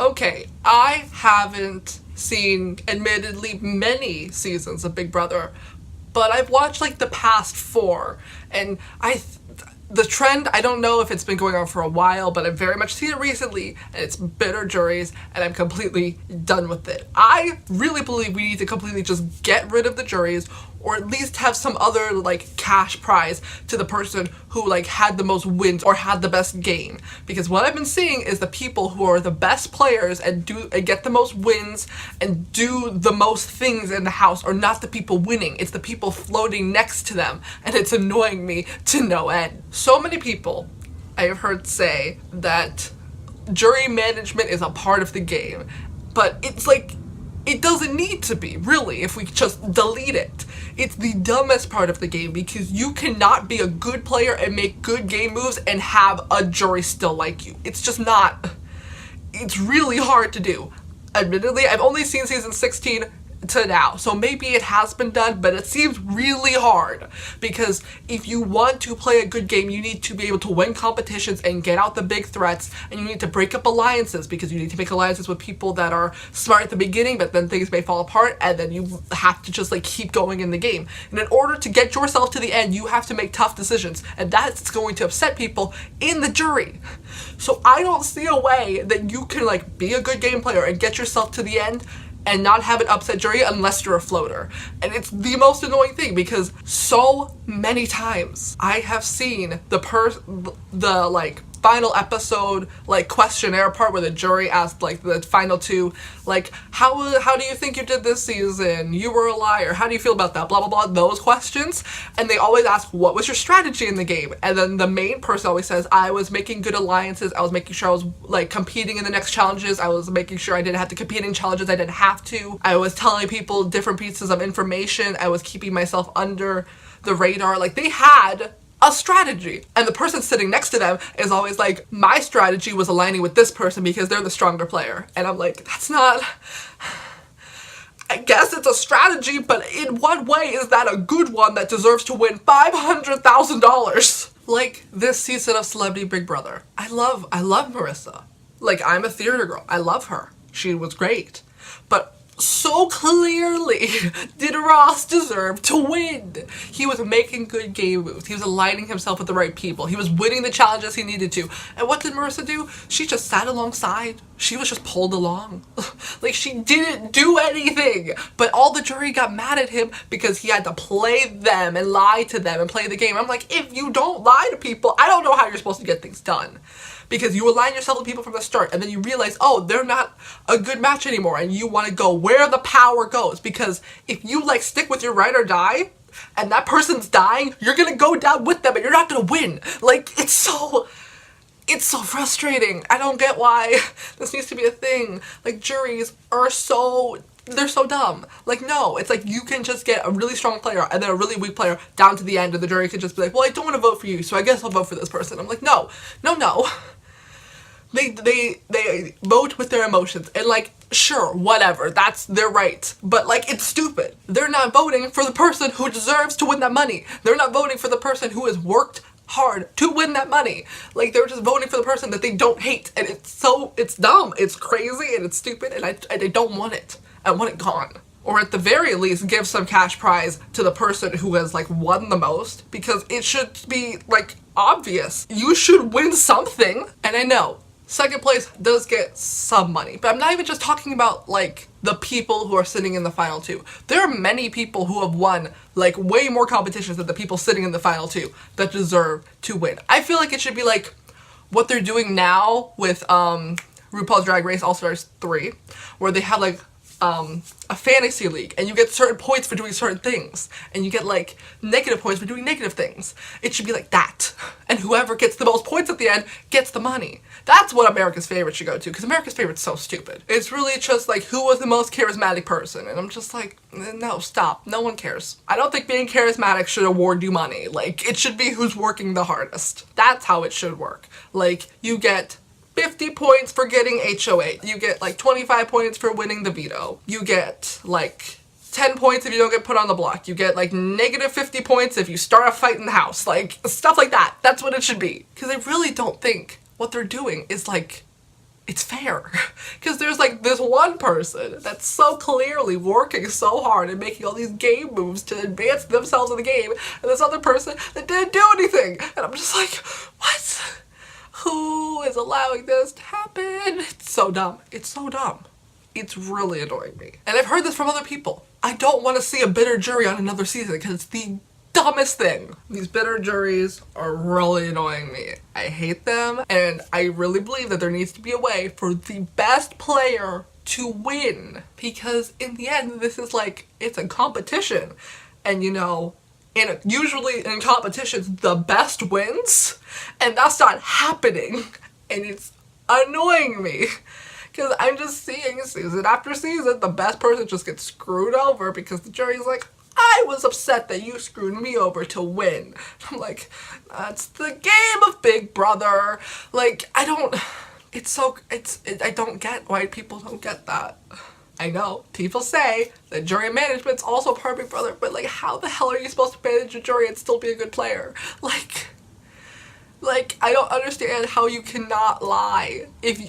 Okay, I haven't seen, admittedly, many seasons of Big Brother, but I've watched like the past 4, and the trend, I don't know if it's been going on for a while, but I've very much seen it recently, and it's bitter juries, and I'm completely done with it. I really believe we need to completely just get rid of the juries, or at least have some other like cash prize to the person who like had the most wins or had the best game. Because what I've been seeing is the people who are the best players and get the most wins and do the most things in the house are not the people winning. It's the people floating next to them, and it's annoying me to no end. So many people I have heard say that jury management is a part of the game, but it's like, it doesn't need to be, really, if we just delete it. It's the dumbest part of the game because you cannot be a good player and make good game moves and have a jury still like you. It's just not. It's really hard to do. Admittedly, I've only seen season 16 to now, so maybe it has been done, but it seems really hard because if you want to play a good game, you need to be able to win competitions and get out the big threats, and you need to break up alliances because you need to make alliances with people that are smart at the beginning, but then things may fall apart, and then you have to just like keep going in the game. And in order to get yourself to the end, you have to make tough decisions, and that's going to upset people in the jury. So I don't see a way that you can like be a good game player and get yourself to the end and not have an upset jury unless you're a floater. And it's the most annoying thing because so many times I have seen the like final episode like questionnaire part where the jury asked like the final 2 like how do you think you did this season? You were a liar. How do you feel about that? Blah blah blah, those questions. And they always ask, what was your strategy in the game? And then the main person always says, I was making good alliances, I was making sure I was like competing in the next challenges, I was making sure I didn't have to compete in challenges I didn't have to, I was telling people different pieces of information, I was keeping myself under the radar. Like, they had a strategy, and the person sitting next to them is always like, my strategy was aligning with this person because they're the stronger player. And I'm like, that's not, I guess it's a strategy, but in what way is that a good one that deserves to win $500,000? Like this season of Celebrity Big Brother, I love Marissa. Like, I'm a theater girl, I love her, she was great, but so clearly did Ross deserve to win. He was making good game moves. He was aligning himself with the right people. He was winning the challenges he needed to. And what did Marissa do? She just sat alongside. She was just pulled along. Like, she didn't do anything. But all the jury got mad at him because he had to play them and lie to them and play the game. I'm like, if you don't lie to people, I don't know how you're supposed to get things done. Because you align yourself with people from the start, and then you realize, oh, they're not a good match anymore, and you want to go where the power goes. Because if you like stick with your ride or die, and that person's dying, you're gonna go down with them, and you're not gonna win. Like, it's so frustrating. I don't get why this needs to be a thing. Like, juries are they're so dumb. Like, no, it's like you can just get a really strong player and then a really weak player down to the end, and the jury can just be like, well, I don't want to vote for you, so I guess I'll vote for this person. I'm like, no. They vote with their emotions, and like, sure, whatever, that's their right, but like, it's stupid. They're not voting for the person who deserves to win that money. They're not voting for the person who has worked hard to win that money. Like, they're just voting for the person that they don't hate, and it's dumb, it's crazy, and it's stupid, and I don't want it. I want it gone. Or at the very least, give some cash prize to the person who has like won the most, because it should be like obvious. You should win something. And I know second place does get some money, but I'm not even just talking about like the people who are sitting in the final 2. There are many people who have won like way more competitions than the people sitting in the final 2 that deserve to win. I feel like it should be like what they're doing now with RuPaul's Drag Race All-Stars 3, where they have like a fantasy league, and you get certain points for doing certain things, and you get like negative points for doing negative things. It should be like that, and whoever gets the most points at the end gets the money. That's what America's Favorite should go to, because America's Favorite's so stupid. It's really just like, who was the most charismatic person, and I'm just like, no, stop, no one cares. I don't think being charismatic should award you money. Like, it should be who's working the hardest. That's how it should work. Like, you get 50 points for getting HOA. You get like 25 points for winning the veto. You get like 10 points if you don't get put on the block. You get like negative 50 points if you start a fight in the house. Like, stuff like that. That's what it should be. Because I really don't think what they're doing is like, it's fair. Because there's like this one person that's so clearly working so hard and making all these game moves to advance themselves in the game, and this other person that didn't do anything. And I'm just like, what? Who is allowing this to happen? It's so dumb. It's so dumb. It's really annoying me. And I've heard this from other people. I don't want to see a bitter jury on another season because it's the dumbest thing. These bitter juries are really annoying me. I hate them, and I really believe that there needs to be a way for the best player to win. Because in the end, this is like, it's a competition. And you know, usually in competitions, the best wins, and that's not happening. And it's annoying me. Because I'm just seeing season after season, the best person just gets screwed over because the jury's like, I was upset that you screwed me over to win. I'm like, that's the game of Big Brother. Like, I don't get why people don't get that. I know, people say that jury management's also part of Big Brother, but like, how the hell are you supposed to manage a jury and still be a good player? Like, I don't understand how you cannot lie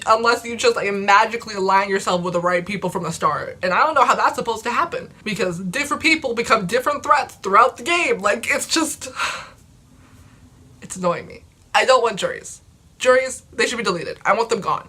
unless you just like magically align yourself with the right people from the start. And I don't know how that's supposed to happen because different people become different threats throughout the game. Like, it's just, it's annoying me. I don't want juries. Juries, they should be deleted. I want them gone.